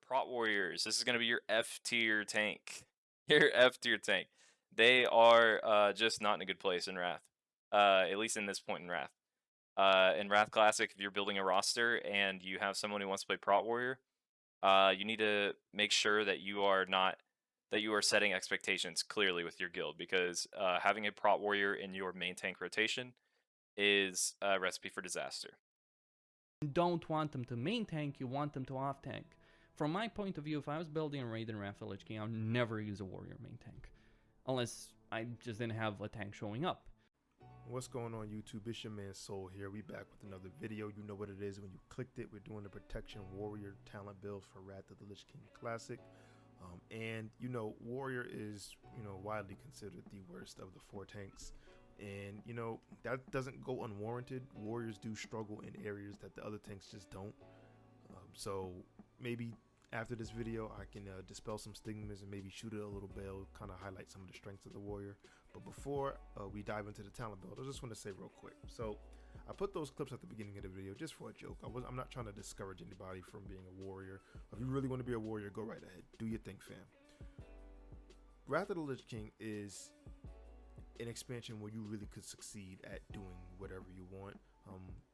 Prot Warriors. This is gonna be your F tier tank. Your F tier tank. They are just not in a good place in Wrath. At least in this point in Wrath. In Wrath Classic, if you're building a roster and you have someone who wants to play Prot Warrior, you need to make sure that you are setting expectations clearly with your guild because having a Prot Warrior in your main tank rotation is a recipe for disaster. You don't want them to main tank, you want them to off tank. From my point of view, if I was building a raid in Wrath WOTLK, I would never use a warrior main tank. Unless I just didn't have a tank showing up. What's going on YouTube? It's your man Soul here. We back with another video. You know what it is when you clicked it. We're doing the Protection Warrior talent build for Wrath of the Lich King Classic. And you know, Warrior is, widely considered the worst of the 4 tanks. And that doesn't go unwarranted. Warriors do struggle in areas that the other tanks just don't. So maybe after this video I can dispel some stigmas and maybe shoot it a little bail, kind of highlight some of the strengths of the warrior. But before we dive into the talent build, I just want to say real quick, so I put those clips at the beginning of the video just for a joke. I'm not trying to discourage anybody from being a warrior. If you really want to be a warrior, go right ahead, do your thing, fam. Wrath of the Lich King is an expansion where you really could succeed at doing whatever you want.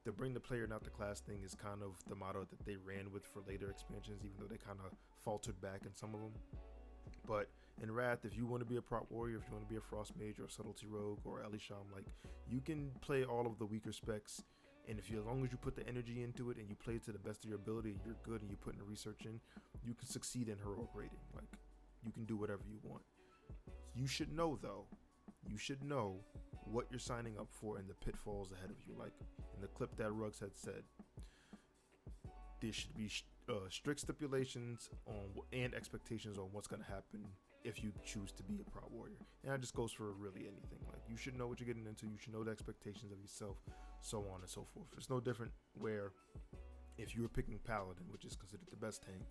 The bring the player not the class thing is kind of the motto that they ran with for later expansions, even though they kind of faltered back in some of them. But in Wrath, if you want to be a Prot Warrior, if you want to be a Frost Mage or a Subtlety Rogue or Elisham, like, you can play all of the weaker specs, and as long as you put the energy into it and you play it to the best of your ability and you're good and you put in the research in, you can succeed in heroic raiding. Like, you can do whatever you want. You should know though, what you're signing up for and the pitfalls ahead of you. Like in the clip that Ruggs had said, there should be strict stipulations on and expectations on what's going to happen if you choose to be a Prot Warrior. And that just goes for really anything. Like, you should know what you're getting into, you should know the expectations of yourself, so on and so forth. It's no different where if you're picking Paladin, which is considered the best tank,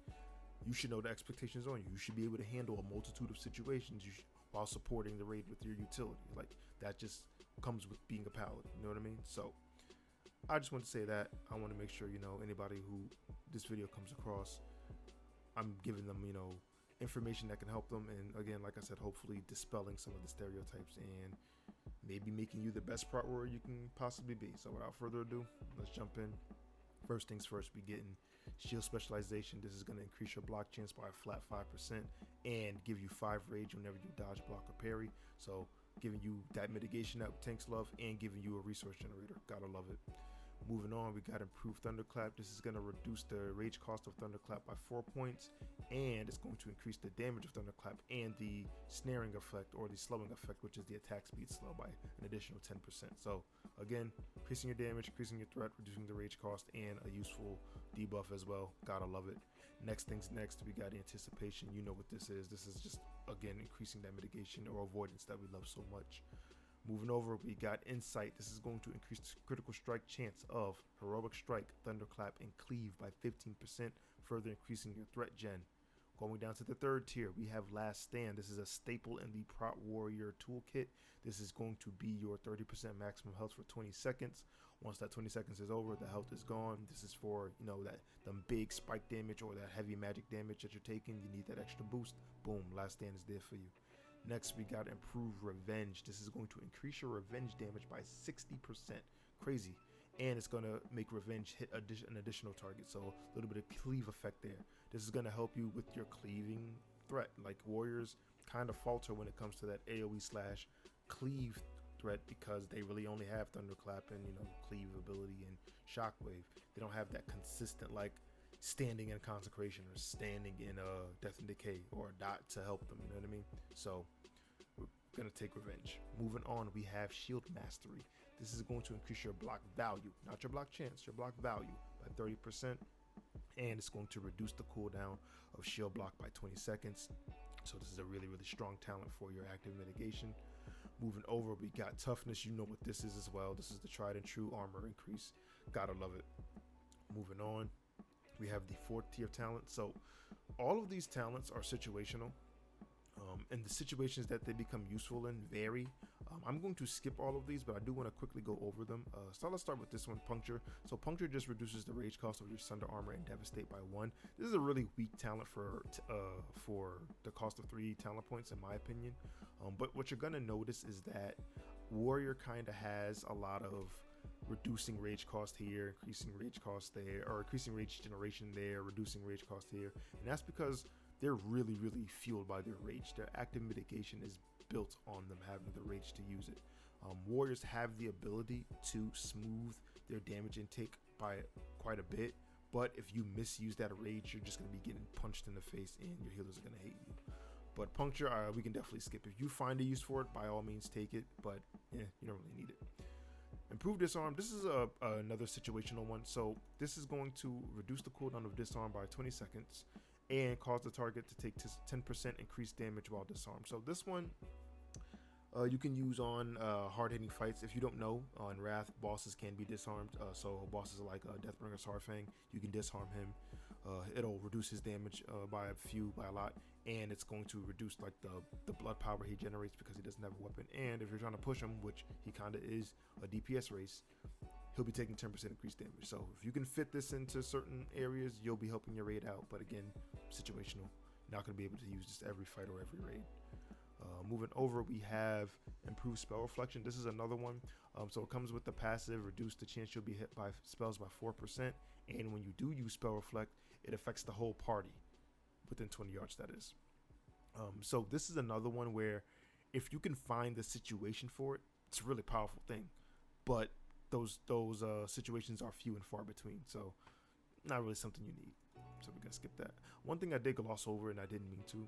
you should know the expectations on you. You should be able to handle a multitude of situations while supporting the raid with your utility. Like, that just comes with being a Paladin, you know what I mean? So I just want to say that. I want to make sure, anybody who this video comes across, I'm giving them, information that can help them. And again, like I said, hopefully dispelling some of the stereotypes and maybe making you the best Prot Warrior you can possibly be. So without further ado, let's jump in. First things first, we getting shield specialization. This is going to increase your block chance by a flat 5% and give you 5 rage whenever you dodge, block, or parry. So giving you that mitigation that tanks love and giving you a resource generator. Gotta love it. Moving on, we got improved Thunderclap. This is going to reduce the rage cost of Thunderclap by 4 points, and it's going to increase the damage of Thunderclap and the snaring effect or the slowing effect, which is the attack speed slow, by an additional 10%. So again, increasing your damage, increasing your threat, reducing the rage cost, and a useful debuff as well. Gotta love it. Next things next, we got anticipation. You know what this is. This is just, again, increasing that mitigation or avoidance that we love so much. Moving over, we got Insight. This is going to increase the critical strike chance of Heroic Strike, Thunderclap, and Cleave by 15%, further increasing your threat gen. Going down to the third tier, we have Last Stand. This is a staple in the Prot Warrior toolkit. This is going to be your 30% maximum health for 20 seconds. Once that 20 seconds is over, the health is gone. This is for, the big spike damage or that heavy magic damage that you're taking. You need that extra boost. Boom, Last Stand is there for you. Next, we got Improved Revenge. This is going to increase your revenge damage by 60%. Crazy. And it's going to make Revenge hit an additional target. So a little bit of cleave effect there. This is going to help you with your cleaving threat. Like, warriors kind of falter when it comes to that AoE slash cleave threat because they really only have Thunderclap and, cleave ability and Shockwave. They don't have that consistent, like, standing in Consecration or standing in Death and Decay or a dot to help them, you know what I mean? So we're gonna take Revenge. Moving on, we have Shield Mastery. This is going to increase your block value, not your block chance, your block value by 30%, and it's going to reduce the cooldown of shield block by 20 seconds. So this is a really, really strong talent for your active mitigation. Moving over, we got Toughness. You know what this is as well. This is the tried and true armor increase. Gotta love it. Moving on, we have the 4th tier talent. So all of these talents are situational, and the situations that they become useful in vary. I'm going to skip all of these, but I do want to quickly go over them. So let's start with this one, Puncture. So Puncture just reduces the rage cost of your Sunder Armor and Devastate by 1. This is a really weak talent for the cost of 3 talent points, in my opinion. But what you're going to notice is that Warrior kind of has a lot of reducing rage cost here, increasing rage cost there, or increasing rage generation there, reducing rage cost here. And that's because they're really, really fueled by their rage. Their active mitigation is built on them having the rage to use it. Warriors have the ability to smooth their damage intake by quite a bit, but if you misuse that rage, you're just going to be getting punched in the face and your healers are going to hate you. But Puncture, we can definitely skip. If you find a use for it, by all means take it, but you don't really need it. Improved Disarm, this is another situational one. So this is going to reduce the cooldown of Disarm by 20 seconds and cause the target to take 10% increased damage while disarmed. So this one you can use on hard-hitting fights. If you don't know, on Wrath, bosses can be disarmed. So bosses like Deathbringer's Hardfang, you can disarm him. It'll reduce his damage by a lot, and it's going to reduce like the blood power he generates because he doesn't have a weapon. And if you're trying to push him, which he kind of is a DPS race, he'll be taking 10% increased damage. So if you can fit this into certain areas, you'll be helping your raid out. But again, situational. Not going to be able to use this every fight or every raid. Moving over, we have improved spell reflection. This is another one. So it comes with the passive, reduce the chance you'll be hit by spells by 4%. And when you do use spell reflect, it affects the whole party within 20 yards, that is. So this is another one where if you can find the situation for it, it's a really powerful thing. But those situations are few and far between, so not really something you need. So we're gonna skip that. One thing I did gloss over, and I didn't mean to,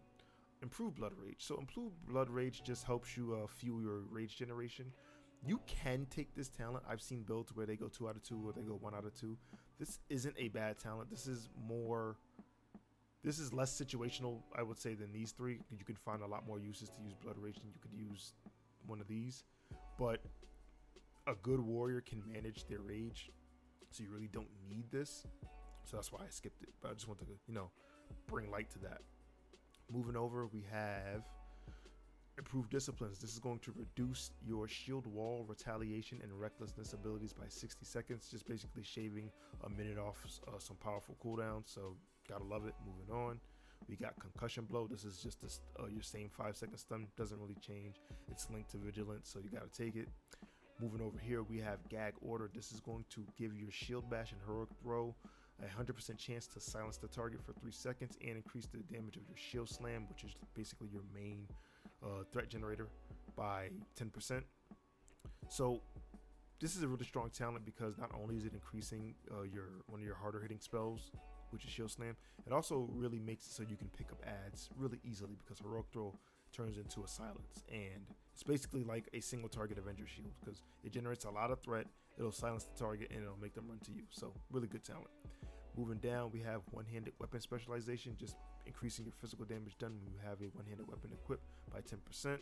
improve blood rage. So improved blood rage just helps you fuel your rage generation. You can take this talent. I've seen builds where they go 2 out of 2 or they go 1 out of 2. This isn't a bad talent. This is less situational, I would say, than these 3. You can find a lot more uses to use blood rage than you could use one of these. But a good warrior can manage their rage, so you really don't need this. So that's why I skipped it. But I just want to, bring light to that. Moving over, we have improved disciplines. This is going to reduce your shield wall, retaliation, and recklessness abilities by 60 seconds. Just basically shaving a minute off some powerful cooldowns. So gotta love it. Moving on, we got concussion blow. This is just your same 5-second stun. Doesn't really change. It's linked to vigilance, so you gotta take it. Moving over here, we have gag order. This is going to give your shield bash and heroic throw a 100% chance to silence the target for 3 seconds and increase the damage of your shield slam, which is basically your main threat generator, by 10%. So this is a really strong talent because not only is it increasing one of your harder hitting spells, which is shield slam, it also really makes it so you can pick up adds really easily because heroic throw turns into a silence, and it's basically like a single target Avenger shield because it generates a lot of threat. It'll silence the target and it'll make them run to you. So really good talent. Moving down, we have one-handed weapon specialization, just increasing your physical damage done when you have a one-handed weapon equipped by 10%.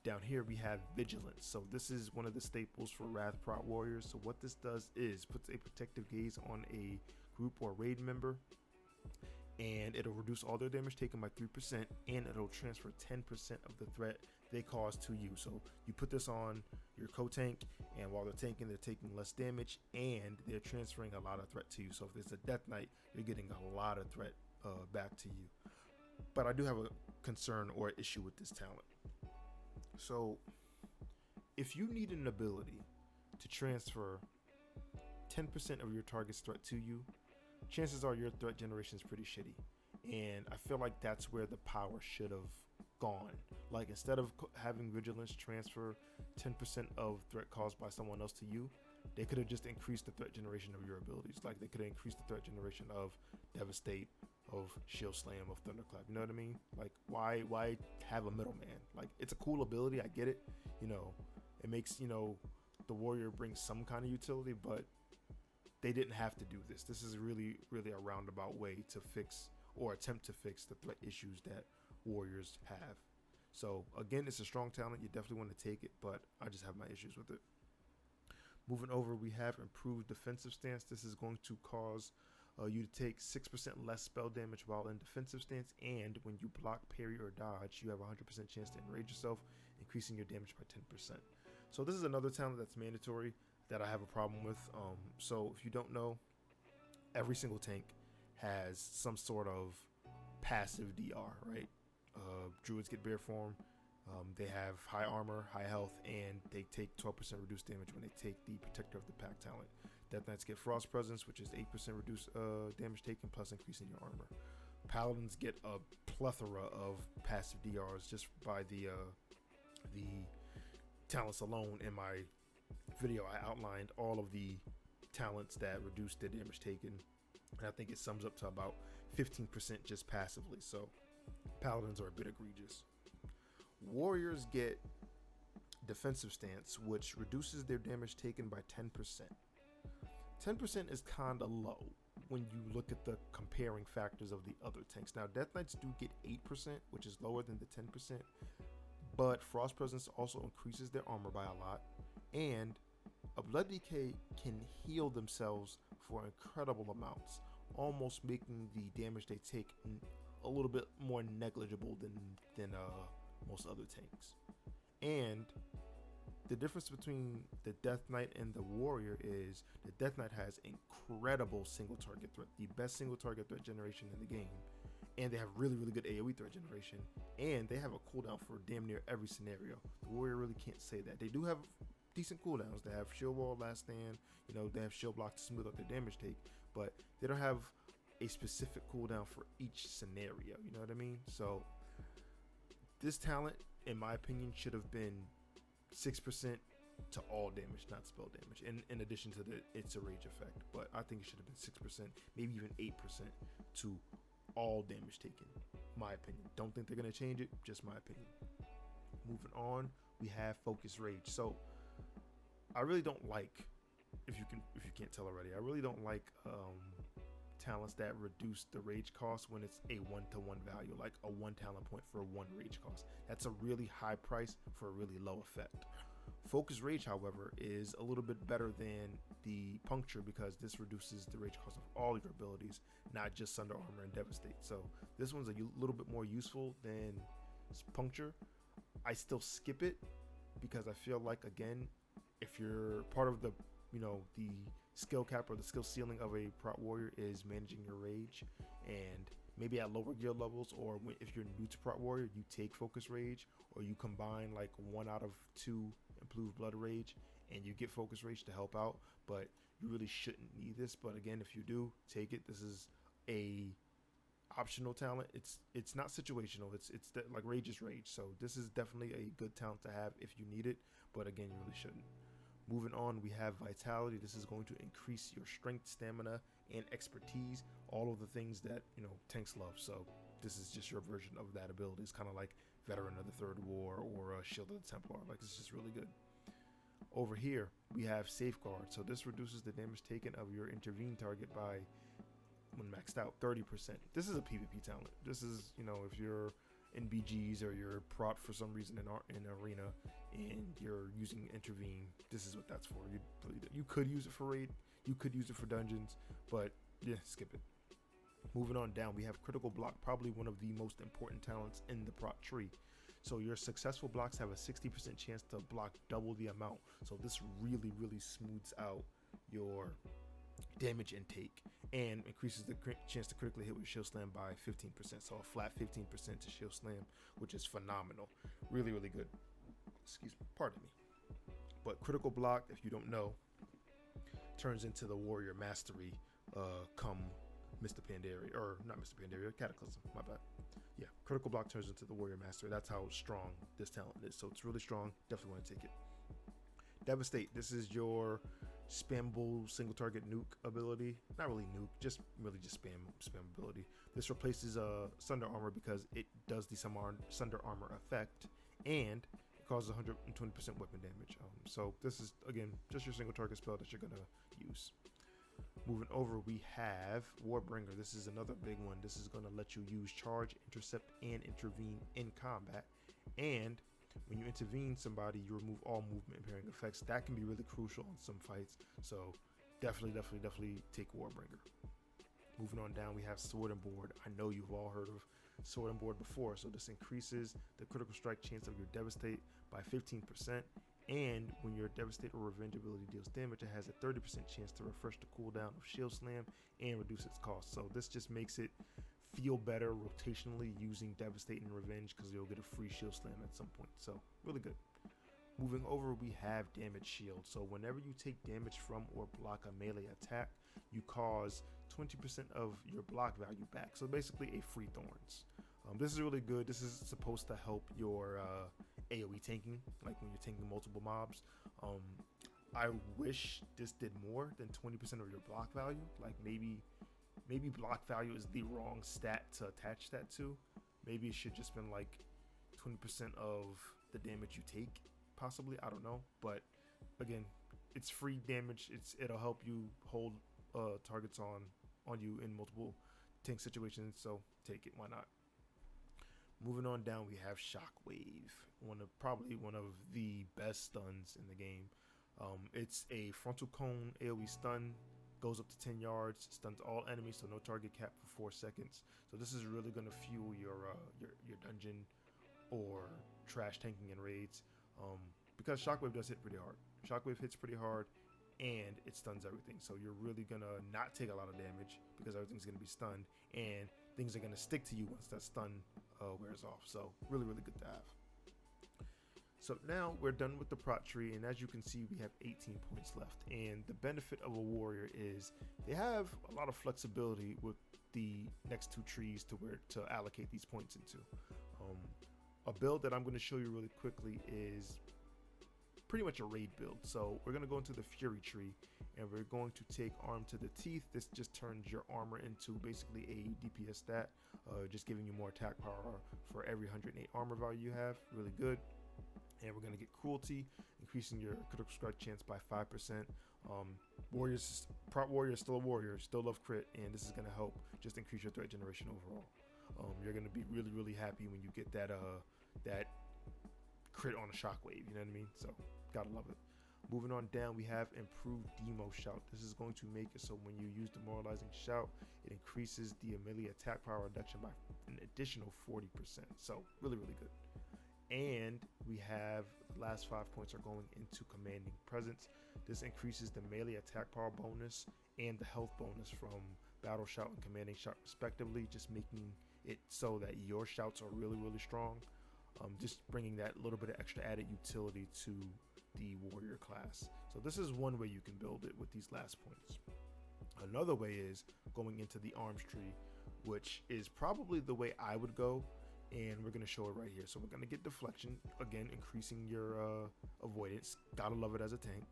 Down here we have vigilance. So this is one of the staples for Wrath Prot Warriors. So what this does is puts a protective gaze on a group or raid member, and it'll reduce all their damage taken by 3%, and it'll transfer 10% of the threat they cause to you. So you put this on your co-tank, and while they're tanking, they're taking less damage, and they're transferring a lot of threat to you. So if there's a Death Knight, you're getting a lot of threat back to you. But I do have a concern or issue with this talent. So if you need an ability to transfer 10% of your target's threat to you, chances are your threat generation is pretty shitty. And I feel like that's where the power should have gone. Like, instead of having vigilance transfer 10% of threat caused by someone else to you, they could have just increased the threat generation of your abilities. Like, they could have increased the threat generation of Devastate, of Shield Slam, of Thunderclap. You know what I mean? Like, why have a middleman? Like, it's a cool ability, I get it. It makes, the warrior bring some kind of utility, but they didn't have to do this. This is really, really a roundabout way to fix or attempt to fix the threat issues that warriors have. So again, it's a strong talent. You definitely want to take it, but I just have my issues with it. Moving over, we have improved defensive stance. This is going to cause you to take 6% less spell damage while in defensive stance, and when you block, parry, or dodge, you have a 100% chance to enrage yourself, increasing your damage by 10%. So this is another talent that's mandatory that I have a problem with. So if you don't know, every single tank has some sort of passive DR, right? Druids get bear form. They have high armor, high health, and they take 12% reduced damage when they take the Protector of the Pack talent. Death Knights get Frost Presence, which is 8% reduced damage taken plus increasing your armor. Paladins get a plethora of passive DRs just by the talents alone. In my video, I outlined all of the talents that reduce their damage taken, and I think it sums up to about 15% just passively. So Paladins are a bit egregious. Warriors get Defensive Stance, which reduces their damage taken by 10%. 10% is kind of low when you look at the comparing factors of the other tanks. Now, Death Knights do get 8%, which is lower than the 10%, but Frost Presence also increases their armor by a lot, and a Blood DK can heal themselves for incredible amounts, almost making the damage they take a little bit more negligible than most other tanks. And the difference between the Death Knight and the Warrior is the Death Knight has incredible single target threat, the best single target threat generation in the game, and they have really, really good AoE threat generation, and they have a cooldown for damn near every scenario. The Warrior really can't say that. They do have decent cooldowns. They have Shield Wall, Last Stand, they have Shield Block to smooth out their damage take, but they don't have a specific cooldown for each scenario, you know what I mean? So this talent, in my opinion, should have been 6% to all damage, not spell damage, in addition to the It's a Rage effect. But I think it should have been 6%, maybe even 8% to all damage taken, my opinion. Don't think they're going to change it, just my opinion. Moving on, we have Focus Rage. So I really don't like, if you can't tell already, I really don't like talents that reduce the rage cost when it's a 1-to-1 value, like a 1 talent point for 1 rage cost. That's a really high price for a really low effect. Focus Rage, however, is a little bit better than the Puncture because this reduces the rage cost of all your abilities, not just Sunder Armor and Devastate. So this one's a little bit more useful than Puncture. I still skip it because I feel like, again, if you're part of the the skill cap or the skill ceiling of a Prot Warrior is managing your rage, and maybe at lower gear levels, or if you're new to Prot Warrior, you take Focus Rage, or you combine like 1 out of 2 improved Blood Rage and you get Focus Rage to help out. But you really shouldn't need this. But again, if you do, take it. This is a optional talent. It's not situational. It's like Rage is Rage. So this is definitely a good talent to have if you need it. But again, you really shouldn't. Moving on, we have Vitality. This is going to increase your strength, stamina, and expertise. All of the things that tanks love. So this is just your version of that ability. It's kind of like Veteran of the Third War or Shield of the Templar. Like, it's just really good. Over here, we have Safeguard. So this reduces the damage taken of your intervene target by, when maxed out, 30%. This is a PvP talent. This is, if you're in BGs or you're Prot for some reason in Arena and you're using Intervene, this is what that's for. You could use it for Raid, you could use it for Dungeons, but yeah, skip it. Moving on down, we have Critical Block, probably one of the most important talents in the Prot tree. So your successful blocks have a 60% chance to block double the amount. So this really, really smooths out your damage intake and increases the chance to critically hit with Shield Slam by 15%. So a flat 15% to Shield Slam, which is phenomenal. Really, really good. Excuse me, pardon me. But Critical Block, if you don't know, turns into the Warrior Mastery come Mr. Pandaria, or not Mr. Pandaria, Cataclysm, my bad. Yeah, Critical Block turns into the Warrior Mastery. That's how strong this talent is. So it's really strong. Definitely want to take it. Devastate, this is your spammable single target nuke ability. Not really nuke, just spam ability. This replaces Sunder Armor because it does the Sunder Armor effect, and it causes 120% weapon damage. So this is, again, just your single target spell that you're gonna use. Moving over, we have Warbringer. This is another big one. This is gonna let you use Charge, Intercept, and Intervene in combat. And when you intervene somebody, you remove all movement impairing effects. That can be really crucial in some fights. So definitely take Warbringer. Moving on down, we have Sword and Board. I know you've all heard of sword and board before. So this increases the critical strike chance of your Devastate by 15%. And when your Devastate or Revenge ability deals damage, it has a 30% chance to refresh the cooldown of Shield Slam and reduce its cost. So this just makes it feel better rotationally using Devastate and Revenge, because you'll get a free Shield Slam at some point. So really good. Moving over, we have Damage Shield. So whenever you take damage from or block a melee attack, you cause 20% of your block value back. So basically a free Thorns. This is really good. This is supposed to help your AoE tanking, like when you're tanking multiple mobs. I wish this did more than 20% of your block value. Like maybe block value is the wrong stat to attach that to. Maybe it should just been like 20% of the damage you take, possibly. I don't know, but again, it's free damage. It'll help you hold targets on you in multiple tank situations. So take it. Why not? Moving on down, we have Shockwave, probably one of the best stuns in the game. It's a frontal cone AoE stun, goes up to 10 yards, stuns all enemies, so no target cap for 4 seconds. So this is really going to fuel your dungeon or trash tanking in raids, because Shockwave does hit pretty hard. Shockwave hits pretty hard, and it stuns everything. So you're really going to not take a lot of damage because everything's going to be stunned, and things are going to stick to you once that stun wears off. So really, really good to have. So now we're done with the prot tree, and as you can see, we have 18 points left. And the benefit of a warrior is they have a lot of flexibility with the next 2 trees to allocate these points into. A build that I'm going to show you really quickly is pretty much a raid build. So we're going to go into the Fury tree, and we're going to take Arm to the Teeth. This just turns your armor into basically a DPS stat, just giving you more attack power for every 108 armor value you have. Really good. And we're going to get Cruelty, increasing your critical strike chance by 5%. Prot Warrior is still a warrior, still love crit, and this is going to help just increase your threat generation overall. You're going to be really, really happy when you get that crit on a Shockwave, you know what I mean? So, gotta love it. Moving on down, we have Improved Demo Shout. This is going to make it so when you use Demoralizing Shout, it increases the melee attack power reduction by an additional 40%. So, really, really good. And we have the last 5 points are going into Commanding Presence. This increases the melee attack power bonus and the health bonus from Battle Shout and Commanding Shout respectively, just making it so that your shouts are really, really strong. Just bringing that little bit of extra added utility to the warrior class. So this is one way you can build it with these last points. Another way is going into the arms tree, which is probably the way I would go, and we're going to show it right here. So we're going to get deflection, again increasing your avoidance. Gotta love it as a tank.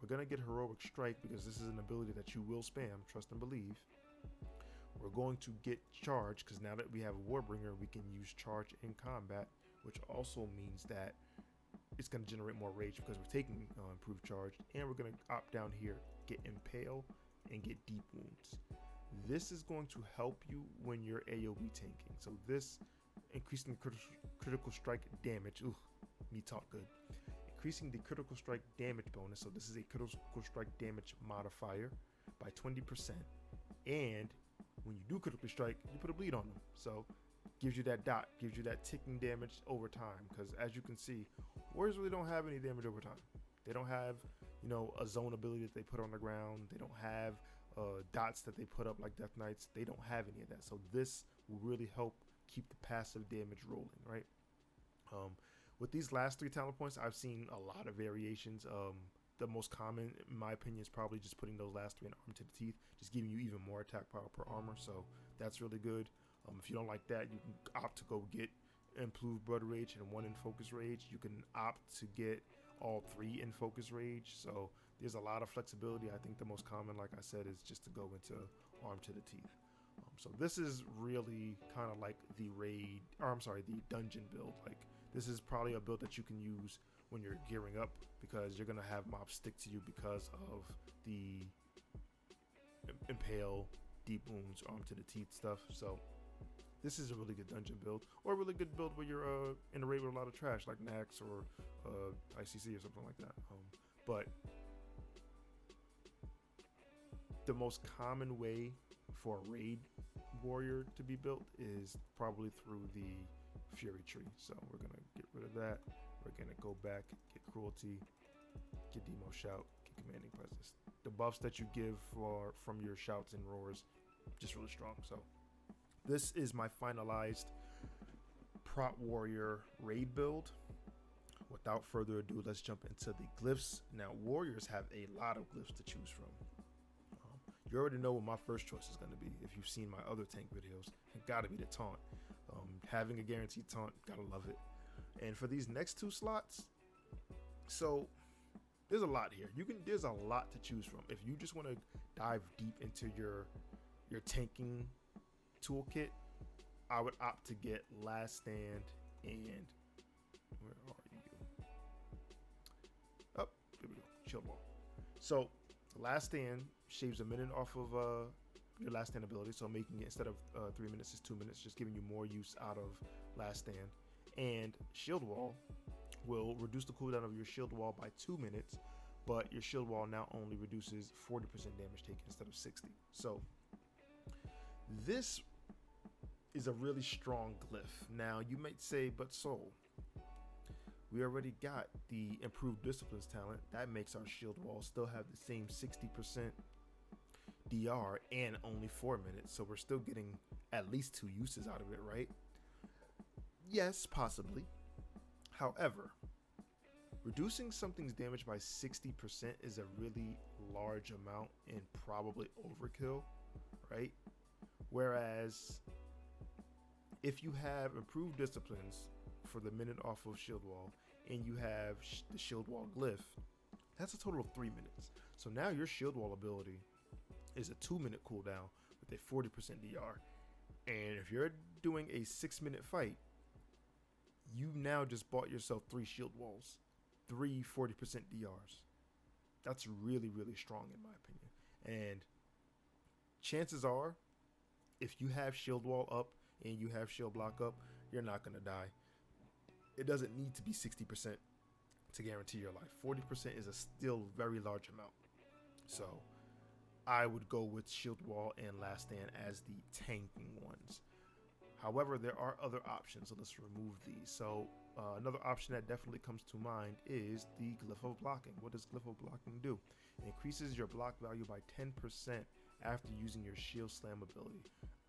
We're going to get heroic strike because this is an ability that you will spam, trust and believe. We're going to get charge because now that we have Warbringer, we can use charge in combat, which also means that it's going to generate more rage because we're taking improved charge. And we're going to opt down here, get impale and get deep wounds. This is going to help you when you're AoE tanking. So this increasing the critical strike damage. Ooh, me talk good. Increasing the critical strike damage bonus. So this is a critical strike damage modifier by 20%. And when you do critically strike, you put a bleed on them. So gives you that dot, gives you that ticking damage over time. Because as you can see, warriors really don't have any damage over time. They don't have, you know, a zone ability that they put on the ground. They don't have dots that they put up like Death Knights. They don't have any of that. So this will really help keep the passive damage rolling, right? With these last 3 talent points, I've seen a lot of variations. The most common, in my opinion, is probably just putting those last 3 in Arm to the Teeth, just giving you even more attack power per armor. So that's really good. If you don't like that, you can opt to go get Improved Blood Rage and 1 in Focus Rage. You can opt to get all 3 in Focus Rage. So there's a lot of flexibility. I think the most common, like I said, is just to go into Arm to the Teeth. So this is really kind of like the the dungeon build. Like this is probably a build that you can use when you're gearing up, because you're gonna have mobs stick to you because of the impale, deep wounds, Arm to the Teeth stuff. So this is a really good dungeon build, or a really good build where you're in a raid with a lot of trash like Nax or ICC or something like that. But the most common way for a raid Warrior to be built is probably through the Fury tree. So we're gonna get rid of that. We're gonna go back, get Cruelty, get Demo Shout, get Commanding Presence. The buffs that you give from your shouts and roars, just really strong. So this is my finalized Prot Warrior raid build. Without further ado, let's jump into the glyphs. Now, warriors have a lot of glyphs to choose from. You already know what my first choice is going to be. If you've seen my other tank videos, it got to be the taunt. Having a guaranteed taunt, gotta love it. And for these next 2 slots, so there's a lot here. There's a lot to choose from. If you just want to dive deep into your tanking toolkit, I would opt to get Last Stand and where are you? Oh, there we go. Shield Wall. So Last Stand shaves a minute off of your Last Stand ability, so making it instead of 3 minutes is 2 minutes, just giving you more use out of Last Stand. And Shield Wall will reduce the cooldown of your Shield Wall by 2 minutes, but your Shield Wall now only reduces 40% damage taken instead of 60. So this is a really strong glyph. Now you might say, but Soul, we already got the improved disciplines talent. That makes our Shield Wall still have the same 60% DR and only 4 minutes, so we're still getting at least 2 uses out of it, right? Yes, possibly. However, reducing something's damage by 60% is a really large amount and probably overkill, right? Whereas if you have improved disciplines for the minute off of Shield Wall and you have the Shield Wall glyph, that's a total of 3 minutes. So now your Shield Wall ability is a 2-minute cooldown with a 40% DR. And if you're doing a 6-minute fight, you now just bought yourself 3 Shield Walls, 3 40% DRs. That's really, really strong in my opinion. And chances are, if you have Shield Wall up and you have Shield Block up, you're not going to die. It doesn't need to be 60% to guarantee your life. 40% is a still very large amount. So I would go with Shield Wall and Last Stand as the tanking ones. However, there are other options, so let's remove these. So another option that definitely comes to mind is the Glyph of Blocking. What does Glyph of Blocking do? It increases your block value by 10% after using your Shield Slam ability.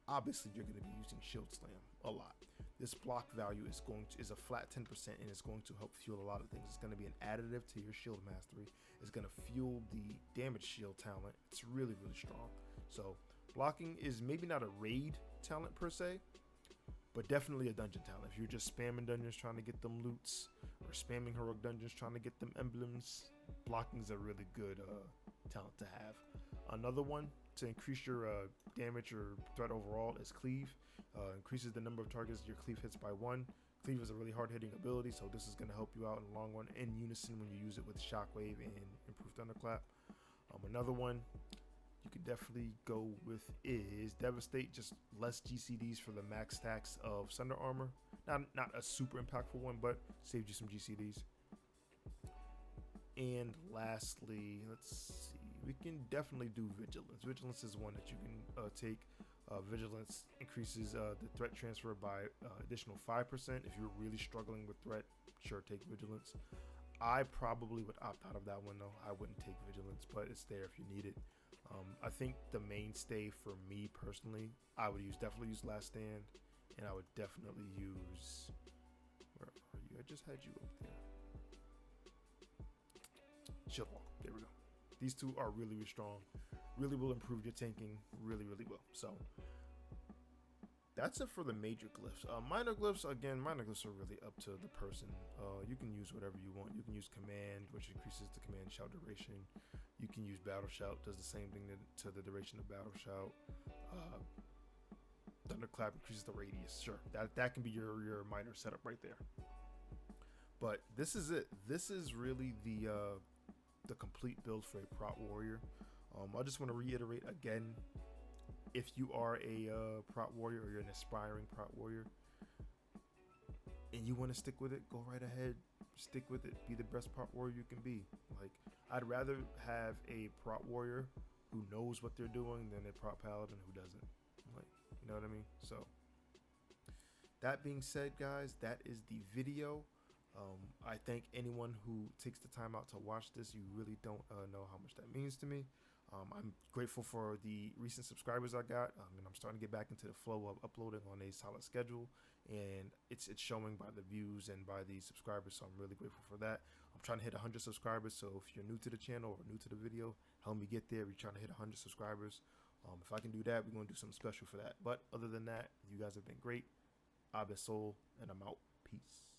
Obviously, you're going to be using Shield Slam a lot. This block value is a flat 10% and it's going to help fuel a lot of things. It's going to be an additive to your Shield Mastery. It's going to fuel the damage shield talent. It's really, really strong. So blocking is maybe not a raid talent per se, but definitely a dungeon talent. If you're just spamming dungeons trying to get them loots or spamming heroic dungeons trying to get them emblems, blocking is a really good talent to have. Another one to increase your damage or threat overall is Cleave. Increases the number of targets your Cleave hits by 1. Cleave is a really hard-hitting ability, so this is going to help you out in the long run in unison when you use it with Shockwave and Improved Thunderclap. Another one you could definitely go with is Devastate, just less GCDs for the max stacks of Sunder Armor. Not a super impactful one, but saved you some GCDs. And lastly, let's see, we can definitely do Vigilance. Vigilance is one that you can take. Vigilance increases the threat transfer by additional 5%. If you're really struggling with threat, sure, take Vigilance. I probably would opt out of that one though. I wouldn't take Vigilance, but it's there if you need it. I think the mainstay for me personally, I would definitely use Last Stand, and I would definitely use, where are you? I just had you up there. Shield Wall. There we go. These two are really, really strong. Really will improve your tanking. Really, really will. So that's it for the major glyphs. Minor glyphs, again, minor glyphs are really up to the person. You can use whatever you want. You can use Command, which increases the command shout duration. You can use Battle Shout, does the same thing to the duration of Battle Shout. Thunderclap increases the radius. Sure, that can be your minor setup right there. But this is it. This is really the complete build for a Prot Warrior. I just want to reiterate again, if you are a Prot Warrior or you're an aspiring Prot Warrior and you want to stick with it, go right ahead, stick with it, be the best Prot Warrior you can be. Like, I'd rather have a Prot Warrior who knows what they're doing than a Prot Paladin who doesn't. Like, know what I mean? So that being said, guys, that is the video. I thank anyone who takes the time out to watch this. You really don't know how much that means to me. I'm grateful for the recent subscribers I got, and I'm starting to get back into the flow of uploading on a solid schedule, and it's showing by the views and by the subscribers, so I'm really grateful for that. I'm trying to hit 100 subscribers, so if you're new to the channel or new to the video, help me get there. We're trying to hit 100 subscribers. If I can do that, we're going to do something special for that. But other than that, you guys have been great. I've been Soul, and I'm out. Peace.